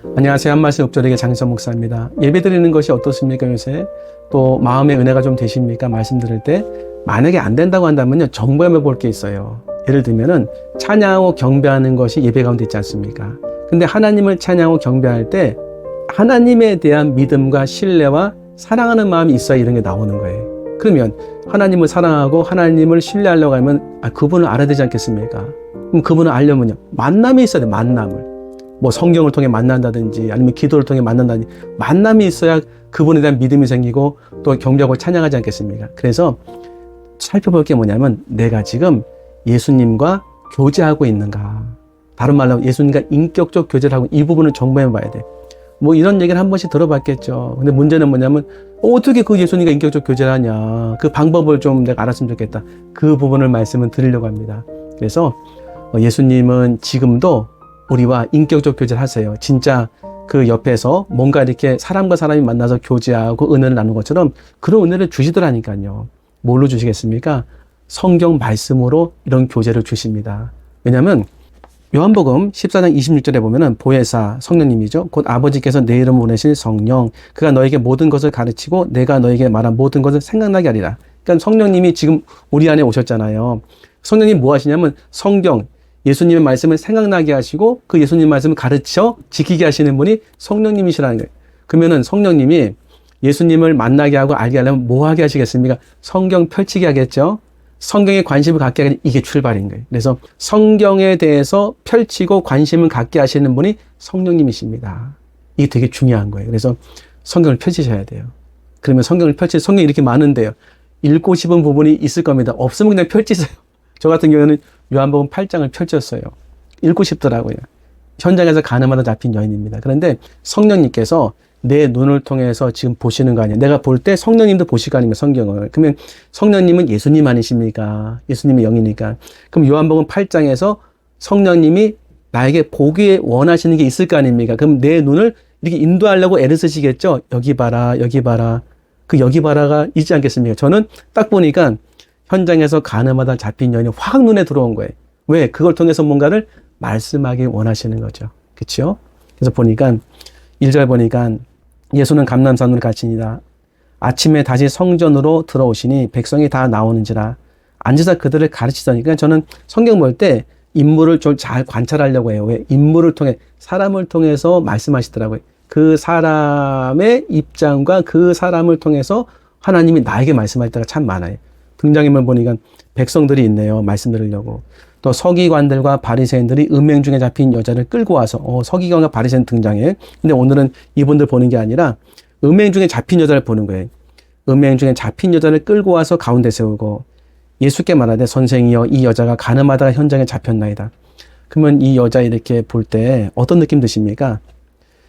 안녕하세요. 한말씀 옥절에게 장희선 목사입니다. 예배 드리는 것이 어떻습니까, 요새? 또 마음의 은혜가 좀 되십니까? 말씀 들을 때. 만약에 안 된다고 한다면요, 점검해 볼 게 있어요. 예를 들면은 찬양하고 경배하는 것이 예배 가운데 있지 않습니까? 근데 하나님을 찬양하고 경배할 때 하나님에 대한 믿음과 신뢰와 사랑하는 마음이 있어야 이런 게 나오는 거예요. 그러면 하나님을 사랑하고 하나님을 신뢰하려고 하면 그분을 알아야 되지 않겠습니까? 그럼 그분을 알려면요, 만남이 있어야 돼요. 만남을. 뭐 성경을 통해 만난다든지 아니면 기도를 통해 만난다든지 만남이 있어야 그분에 대한 믿음이 생기고 또 경배하고 찬양하지 않겠습니까? 그래서 살펴볼 게 뭐냐면 내가 지금 예수님과 교제하고 있는가, 다른 말로 예수님과 인격적 교제를 하고, 이 부분을 점검해 봐야 돼. 뭐 이런 얘기를 한 번씩 들어봤겠죠. 근데 문제는 뭐냐면 어떻게 그 예수님과 인격적 교제를 하냐, 그 방법을 좀 내가 알았으면 좋겠다. 그 부분을 말씀을 드리려고 합니다. 그래서 예수님은 지금도 우리와 인격적 교제를 하세요. 진짜 그 옆에서 뭔가 이렇게 사람과 사람이 만나서 교제하고 은혜를 나누는 것처럼 그런 은혜를 주시더라니까요. 뭘로 주시겠습니까? 성경 말씀으로 이런 교제를 주십니다. 왜냐하면 요한복음 14장 26절에 보면은 보혜사, 성령님이죠. 곧 아버지께서 내 이름 보내실 성령, 그가 너에게 모든 것을 가르치고 내가 너에게 말한 모든 것을 생각나게 하리라. 그러니까 성령님이 지금 우리 안에 오셨잖아요. 성령님 뭐 하시냐면 성경, 예수님의 말씀을 생각나게 하시고 그 예수님 말씀을 가르쳐 지키게 하시는 분이 성령님이시라는 거예요. 그러면은 성령님이 예수님을 만나게 하고 알게 하려면 뭐 하게 하시겠습니까? 성경 펼치게 하겠죠. 성경에 관심을 갖게 하는, 이게 출발인 거예요. 그래서 성경에 대해서 펼치고 관심을 갖게 하시는 분이 성령님이십니다. 이게 되게 중요한 거예요. 그래서 성경을 펼치셔야 돼요. 그러면 성경을 성경이 이렇게 많은데요, 읽고 싶은 부분이 있을 겁니다. 없으면 그냥 펼치세요. 저 같은 경우에는 요한복음 8장을 펼쳤어요. 읽고 싶더라고요. 현장에서 가늠하다 잡힌 여인입니다. 그런데 성령님께서 내 눈을 통해서 지금 보시는 거 아니에요. 내가 볼 때 성령님도 보시고 아닙니까, 성경을. 그러면 성령님은 예수님 아니십니까? 예수님의 영이니까. 그럼 요한복음 8장에서 성령님이 나에게 보기에 원하시는 게 있을 거 아닙니까? 그럼 내 눈을 이렇게 인도하려고 애를 쓰시겠죠? 여기 봐라, 여기 봐라. 그 여기 봐라가 있지 않겠습니까? 저는 딱 보니까 현장에서 가늠하다 잡힌 여인이 확 눈에 들어온 거예요. 왜? 그걸 통해서 뭔가를 말씀하기 원하시는 거죠. 그렇죠? 그래서 보니까 1절 보니까 예수는 감람산으로 가시니라. 아침에 다시 성전으로 들어오시니 백성이 다 나오는지라. 앉으사 그들을 가르치더니. 그러니까 저는 성경 볼 때 인물을 좀 잘 관찰하려고 해요. 왜? 인물을 통해, 사람을 통해서 말씀하시더라고요. 그 사람의 입장과 그 사람을 통해서 하나님이 나에게 말씀할 때가 참 많아요. 등장인물 보니까 백성들이 있네요. 말씀 들으려고. 또 서기관들과 바리새인들이 음행 중에 잡힌 여자를 끌고 와서, 서기관과 바리새인 등장해. 근데 오늘은 이분들 보는 게 아니라 음행 중에 잡힌 여자를 보는 거예요. 음행 중에 잡힌 여자를 끌고 와서 가운데 세우고 예수께 말하되 선생이여, 이 여자가 가늠하다가 현장에 잡혔나이다. 그러면 이 여자 이렇게 볼 때 어떤 느낌 드십니까?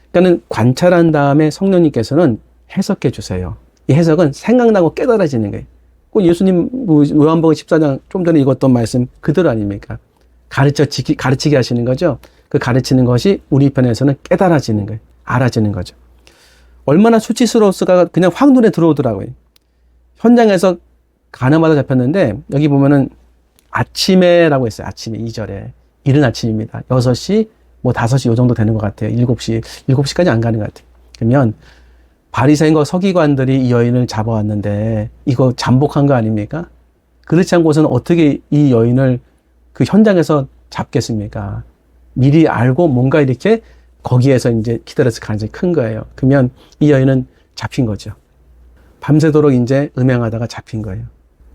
그러니까는 관찰한 다음에 성령님께서는 해석해 주세요. 이 해석은 생각나고 깨달아지는 거예요. 예수님 요한복음 14장 좀 전에 읽었던 말씀 그대로 아닙니까? 가르치게 하시는 거죠. 그 가르치는 것이 우리 편에서는 깨달아지는 거예요. 알아지는 거죠. 얼마나 수치스러웠을까 그냥 확 눈에 들어오더라고요. 현장에서 가늠하다 잡혔는데 여기 보면은 아침에라고 했어요. 아침에 2절에. 이른 아침입니다. 6시, 뭐 5시 요 정도 되는 것 같아요. 7시까지 안 가는 것 같아요. 그러면 바리새인과 서기관들이 이 여인을 잡아왔는데 이거 잠복한 거 아닙니까? 그렇지 않고서는 어떻게 이 여인을 그 현장에서 잡겠습니까? 미리 알고 뭔가 이렇게 거기에서 이제 기다렸을 가능성이 큰 거예요. 그러면 이 여인은 잡힌 거죠. 밤새도록 이제 음행하다가 잡힌 거예요.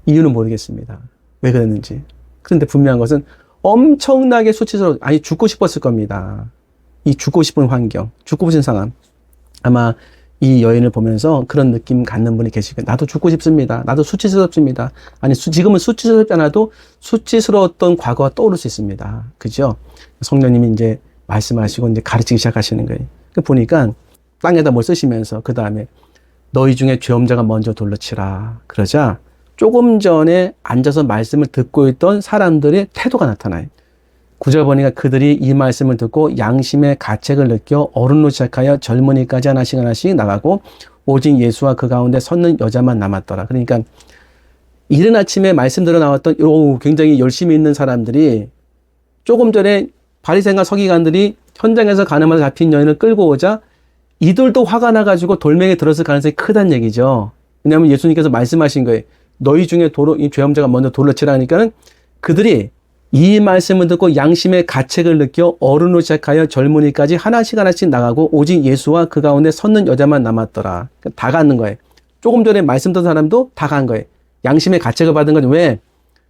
이유는 모르겠습니다. 왜 그랬는지. 그런데 분명한 것은 엄청나게 아니 죽고 싶었을 겁니다. 이 죽고 싶은 환경, 죽고 싶은 상황. 아마 이 여인을 보면서 그런 느낌 갖는 분이 계실 거예요. 나도 죽고 싶습니다. 나도 수치스럽습니다. 아니, 지금은 수치스럽지 않아도 수치스러웠던 과거가 떠오를 수 있습니다. 그죠? 성령님이 이제 말씀하시고 이제 가르치기 시작하시는 거예요. 보니까 땅에다 뭘 쓰시면서 그 다음에 너희 중에 죄업자가 먼저 돌로 치라. 그러자 조금 전에 앉아서 말씀을 듣고 있던 사람들의 태도가 나타나요. 9절 보니까 그들이 이 말씀을 듣고 양심의 가책을 느껴 어른으로 시작하여 젊은이까지 하나씩 나가고 오직 예수와 그 가운데 섰는 여자만 남았더라. 그러니까 이른 아침에 말씀 들어 나왔던 굉장히 열심히 있는 사람들이 조금 전에 바리새인과 서기관들이 현장에서 간음하다 잡힌 여인을 끌고 오자 이들도 화가 나가지고 돌멩이에 들었을 가능성이 크다는 얘기죠. 왜냐하면 예수님께서 말씀하신 거예요. 너희 중에 이 죄범자가 먼저 돌로 치라니까는 그들이 이 말씀을 듣고 양심의 가책을 느껴 어른으로 시작하여 젊은이까지 하나씩 하나씩 나가고 오직 예수와 그 가운데 섰는 여자만 남았더라. 다 갔는 거예요. 조금 전에 말씀 듣은 사람도 다 간 거예요. 양심의 가책을 받은 건 왜?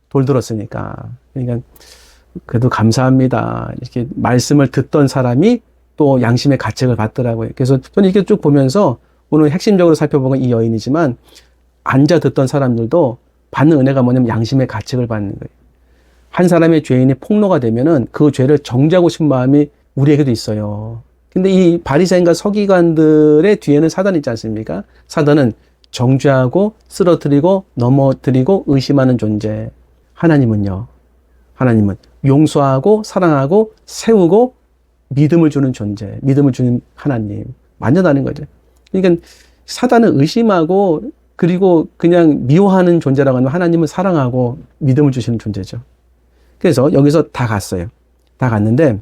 돌 들었으니까. 그러니까 그래도 감사합니다. 이렇게 말씀을 듣던 사람이 또 양심의 가책을 받더라고요. 그래서 저는 이렇게 쭉 보면서 오늘 핵심적으로 살펴본 건 이 여인이지만 앉아 듣던 사람들도 받는 은혜가 뭐냐면 양심의 가책을 받는 거예요. 한 사람의 죄인이 폭로가 되면은 그 죄를 정죄하고 싶은 마음이 우리에게도 있어요. 근데 이 바리새인과 서기관들의 뒤에는 사단이 있지 않습니까? 사단은 정죄하고 쓰러뜨리고 넘어뜨리고 의심하는 존재. 하나님은요. 하나님은 용서하고 사랑하고 세우고 믿음을 주는 존재. 믿음을 주는 하나님. 완전 다른 거죠. 그러니까 사단은 의심하고 그리고 그냥 미워하는 존재라고 하면 하나님은 사랑하고 믿음을 주시는 존재죠. 그래서 여기서 다 갔어요. 다 갔는데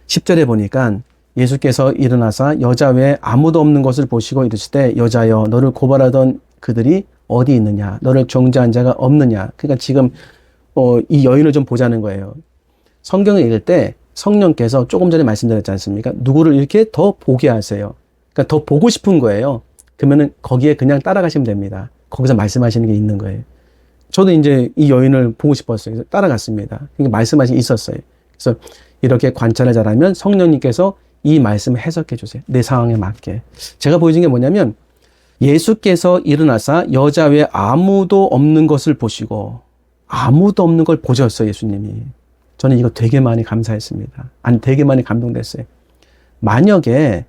10절에 보니까 예수께서 일어나사 여자 외에 아무도 없는 것을 보시고 이르시되 여자여 너를 고발하던 그들이 어디 있느냐? 너를 정죄한 자가 없느냐? 그러니까 지금 이 여인을 좀 보자는 거예요. 성경을 읽을 때 성령께서 조금 전에 말씀드렸지 않습니까? 누구를 이렇게 더 보게 하세요. 그러니까 더 보고 싶은 거예요. 그러면은 거기에 그냥 따라가시면 됩니다. 거기서 말씀하시는 게 있는 거예요. 저도 이제 이 여인을 보고 싶었어요. 그래서 따라갔습니다. 그러니까 말씀하신 게 있었어요. 그래서 이렇게 관찰을 잘하면 성령님께서 이 말씀을 해석해 주세요. 내 상황에 맞게. 제가 보여준 게 뭐냐면 예수께서 일어나사 여자 외에 아무도 없는 것을 보시고 아무도 없는 걸 보셨어요. 예수님이. 저는 이거 되게 많이 감사했습니다. 아니 되게 많이 감동됐어요. 만약에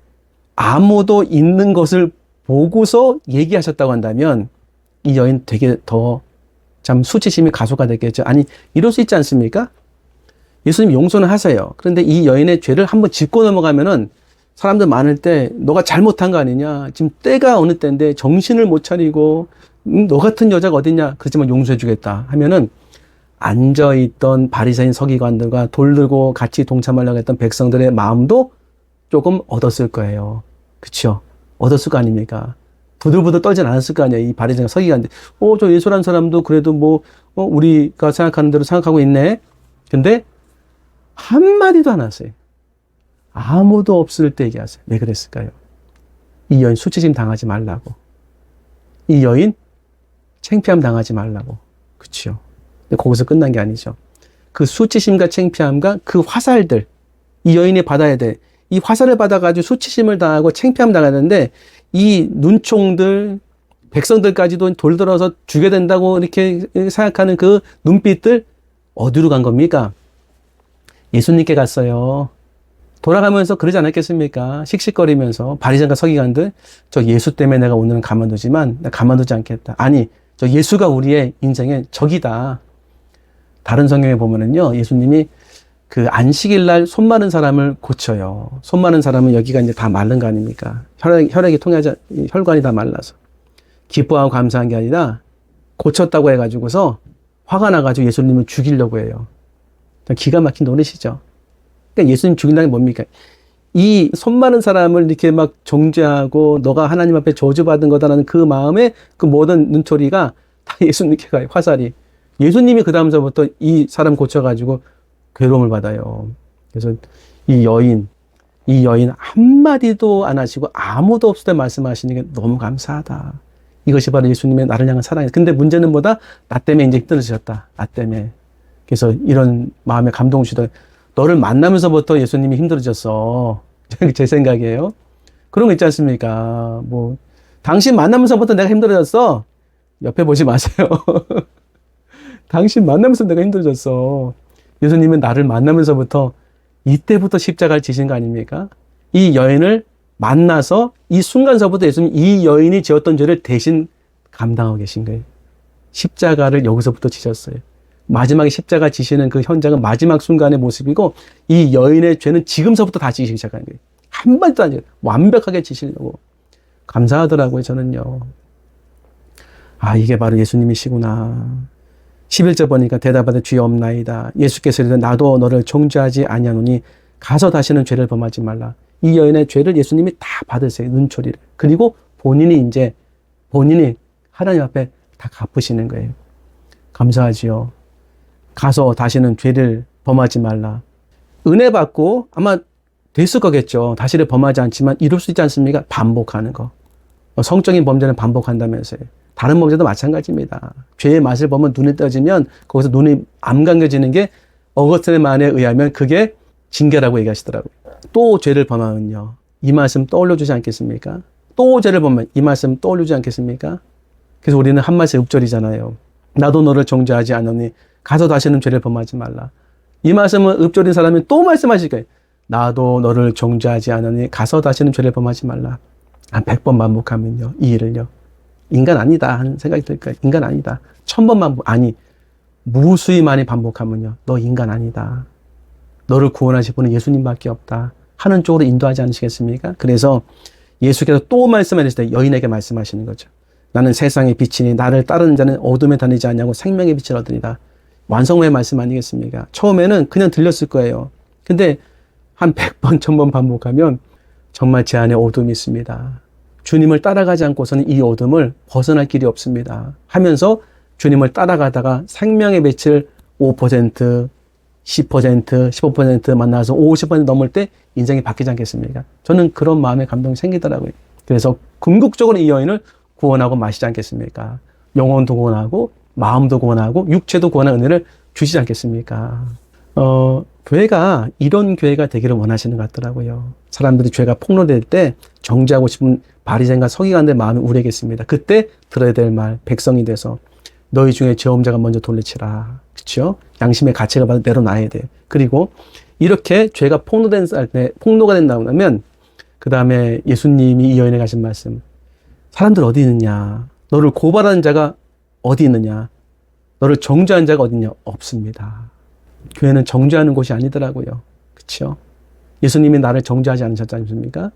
아무도 있는 것을 보고서 얘기하셨다고 한다면 이 여인 되게 더 참 수치심이 가속화됐겠죠. 아니 이럴 수 있지 않습니까? 예수님 용서는 하세요. 그런데 이 여인의 죄를 한번 짚고 넘어가면은 사람들 많을 때 너가 잘못한 거 아니냐. 지금 때가 어느 때인데 정신을 못 차리고 너 같은 여자가 어딨냐. 그렇지만 용서해 주겠다 하면은 앉아있던 바리새인 서기관들과 돌 들고 같이 동참하려고 했던 백성들의 마음도 조금 얻었을 거예요. 그렇죠? 얻었을 거 아닙니까? 부들부들 떨진 않았을 거 아니에요. 이 바리새인 서기관들. 저 예수라는 사람도 그래도 뭐 우리가 생각하는 대로 생각하고 있네. 근데 한마디도 안 하세요. 아무도 없을 때 얘기하세요. 왜 그랬을까요? 이 여인 수치심 당하지 말라고. 이 여인 창피함 당하지 말라고. 그렇죠? 근데 거기서 끝난 게 아니죠. 그 수치심과 창피함과 그 화살들, 이 여인이 받아야 돼. 이 화살을 받아가지고 수치심을 당하고 창피함 당하는데 이 눈총들, 백성들까지도 돌들어서 죽여야 된다고 이렇게 생각하는 그 눈빛들 어디로 간 겁니까? 예수님께 갔어요. 돌아가면서 그러지 않았겠습니까? 씩씩거리면서 바리새인과 서기관들 저 예수 때문에 내가 오늘은 가만두지만 나 가만두지 않겠다. 아니 저 예수가 우리의 인생의 적이다. 다른 성경에 보면은요 예수님이 그 안식일 날 손 마른 사람을 고쳐요. 손 마른 사람은 여기가 이제 다 마른 거 아닙니까? 혈액이 통하지 혈관이 다 말라서 기뻐하고 감사한 게 아니라 고쳤다고 해가지고서 화가 나가지고 예수님을 죽이려고 해요. 기가 막힌 노릇이죠. 그러니까 예수님 죽인다는 게 뭡니까? 이 손 마른 사람을 이렇게 막 정죄하고 너가 하나님 앞에 저주받은 거다라는 그 마음에 그 모든 눈초리가 다 예수님께 가요. 화살이. 예수님이 그 다음서부터 이 사람 고쳐가지고 괴로움을 받아요. 그래서 이 여인 한마디도 안 하시고 아무도 없을 때 말씀하시는 게 너무 감사하다. 이것이 바로 예수님의 나를 향한 사랑이다. 근데 문제는 뭐다? 나 때문에 이제 힘들어지셨다. 나 때문에. 그래서 이런 마음에 감동 주시더 너를 만나면서부터 예수님이 힘들어졌어. 제 생각이에요. 그런 거 있지 않습니까? 뭐 당신 만나면서부터 내가 힘들어졌어. 옆에 보지 마세요. 당신 만나면서 내가 힘들어졌어. 예수님은 나를 만나면서부터 이때부터 십자가를 지신 거 아닙니까? 이 여인을 만나서 이 순간서부터 예수님 이 여인이 지었던 죄를 대신 감당하고 계신 거예요. 십자가를 여기서부터 지셨어요. 마지막에 십자가 지시는 그 현장은 마지막 순간의 모습이고 이 여인의 죄는 지금서부터 다 지시기 시작하는 거예요. 한마디도 안 해요. 완벽하게 지시려고. 감사하더라고요, 저는요. 아, 이게 바로 예수님이시구나. 11절 보니까 대답하되 주여 없나이다. 예수께서 이르되 나도 너를 정죄하지 아니하노니 가서 다시는 죄를 범하지 말라. 이 여인의 죄를 예수님이 다 받으세요. 눈초리를. 그리고 본인이 하나님 앞에 다 갚으시는 거예요. 감사하지요. 가서 다시는 죄를 범하지 말라. 은혜 받고 아마 됐을 거겠죠. 다시를 범하지 않지만 이룰 수 있지 않습니까? 반복하는 거. 성적인 범죄는 반복한다면서요. 다른 범죄도 마찬가지입니다. 죄의 맛을 보면 눈에 떠지면 거기서 눈이 안 감겨지는 게 어거스틴의 말에 의하면 그게 징계라고 얘기하시더라고요. 또 죄를 범하면요. 이 말씀 떠올려 주지 않겠습니까? 또 죄를 범하면 이 말씀 떠올려 주지 않겠습니까? 그래서 우리는 한 말씀 읍절이잖아요. 나도 너를 정죄하지 않으니 가서 다시는 죄를 범하지 말라. 이 말씀은 읍절인 사람이 또 말씀하실 거예요. 나도 너를 정죄하지 않으니 가서 다시는 죄를 범하지 말라. 한 100번 반복하면요. 이 일을요. 인간 아니다 하는 생각이 들 거예요. 인간 아니다. 1000번 반복, 아니, 무수히 많이 반복하면요. 너 인간 아니다. 너를 구원하실 분은 예수님밖에 없다. 하는 쪽으로 인도하지 않으시겠습니까? 그래서 예수께서 또 말씀하실 때 여인에게 말씀하시는 거죠. 나는 세상의 빛이니 나를 따르는 자는 어둠에 다니지 않냐고 생명의 빛을 얻으리라. 완성의 말씀 아니겠습니까? 처음에는 그냥 들렸을 거예요. 근데 한 100번, 1000번 반복하면 정말 제 안에 어둠이 있습니다. 주님을 따라가지 않고서는 이 어둠을 벗어날 길이 없습니다. 하면서 주님을 따라가다가 생명의 빛을 5%, 10%, 15% 만나서 50% 넘을 때 인생이 바뀌지 않겠습니까? 저는 그런 마음의 감동이 생기더라고요. 그래서 궁극적으로 이 여인을 구원하고 마시지 않겠습니까? 영혼도 구원하고 마음도 구원하고 육체도 구원하는 은혜를 주시지 않겠습니까? 교회가 이런 교회가 되기를 원하시는 것 같더라고요. 사람들이 죄가 폭로될 때 정죄하고 싶은 바리새인과 서기관들의 마음이 우려겠습니다. 그때 들어야 될 말, 백성이 돼서 너희 중에 죄 없는 자가 먼저 돌려치라. 그렇죠? 양심의 가책을 받아 내려놔야 돼. 그리고 이렇게 죄가 폭로가 된다고 하면 그 다음에 예수님이 이 여인에게 하신 말씀, 사람들 어디 있느냐? 너를 고발하는 자가 어디 있느냐? 너를 정죄하는 자가 어디 있냐? 없습니다. 교회는 정죄하는 곳이 아니더라고요. 그렇죠? 예수님이 나를 정죄하지 않으셨지 않습니까?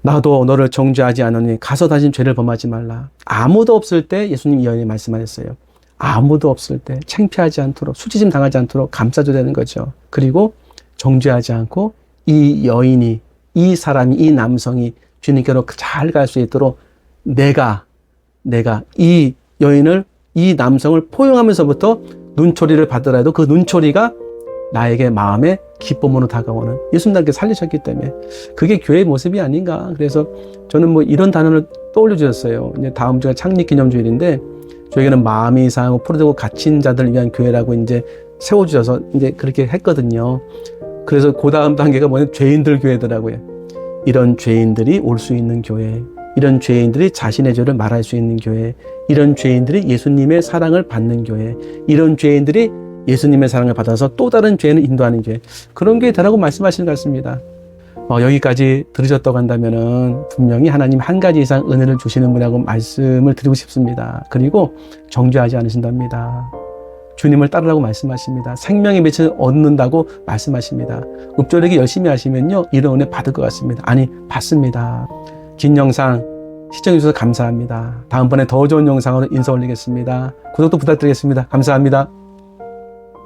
나도 너를 정죄하지 않으니 가서 다신 죄를 범하지 말라. 아무도 없을 때 예수님 이 여인이 말씀하셨어요. 아무도 없을 때 창피하지 않도록, 수치심 당하지 않도록 감싸줘야 되는 거죠. 그리고 정죄하지 않고 이 여인이, 이 사람이, 이 남성이 주님께로 잘 갈 수 있도록 내가 이 여인을, 이 남성을 포용하면서부터 눈초리를 받더라도 그 눈초리가 나에게 마음의 기쁨으로 다가오는, 예수님께 살리셨기 때문에 그게 교회의 모습이 아닌가. 그래서 저는 뭐 이런 단어를 떠올려 주셨어요. 이제 다음 주가 창립기념주일인데 저에게는 마음이 이상하고 포로되고 갇힌 자들을 위한 교회라고 이제 세워주셔서 이제 그렇게 했거든요. 그래서 그 다음 단계가 뭐냐면 죄인들 교회더라고요. 이런 죄인들이 올 수 있는 교회, 이런 죄인들이 자신의 죄를 말할 수 있는 교회, 이런 죄인들이 예수님의 사랑을 받는 교회, 이런 죄인들이 예수님의 사랑을 받아서 또 다른 죄인을 인도하는 교회, 그런 교회 되라고 말씀하시는 것 같습니다. 여기까지 들으셨다고 한다면은 분명히 하나님 한 가지 이상 은혜를 주시는 분이라고 말씀을 드리고 싶습니다. 그리고 정죄하지 않으신답니다. 주님을 따르라고 말씀하십니다. 생명의 빛을 얻는다고 말씀하십니다. 읍조리기 열심히 하시면요, 이런 은혜 받을 것 같습니다. 아니, 받습니다. 긴 영상 시청해주셔서 감사합니다. 다음번에 더 좋은 영상으로 인사 올리겠습니다. 구독도 부탁드리겠습니다. 감사합니다.